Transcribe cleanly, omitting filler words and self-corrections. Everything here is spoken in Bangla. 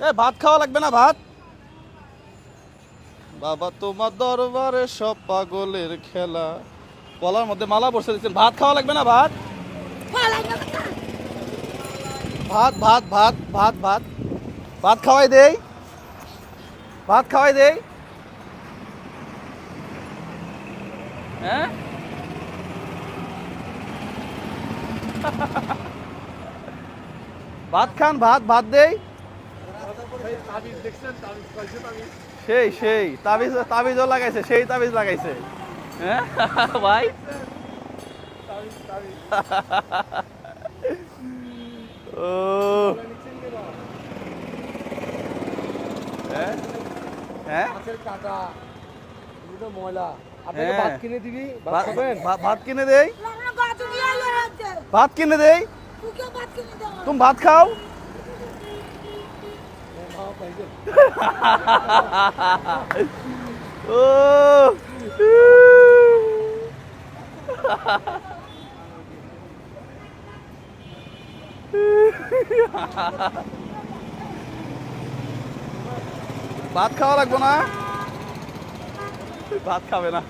এ ভাত খাওয়া লাগবে না ভাত? বাবা তোমার দরবারে সব পাগলের খেলা। গলার মধ্যে মালা বসে দিচ্ছেন, ভাত খাওয়া লাগবে না ভাত? ভাত ভাত ভাত ভাত ভাত ভাত খাওয়াই দেই, ভাত খাওয়াই দেই। হ্যাঁ, ভাত খান, ভাত ভাত দেই। সেই সেই তাবিজ, তাবিজও লাগাইছে, সেই তাবিজ লাগাইছে। হ্যাঁ ভাই, ও হ্যাঁ হ্যাঁ ময়লা হ্যাঁ। ভাত কিনে দিবি, ভাত কিনে দেই, ভাত কিনে দেই। তুমি ভাত খাও। ও ভাত খাওয়া লাগবে না? ভাত খাবে না।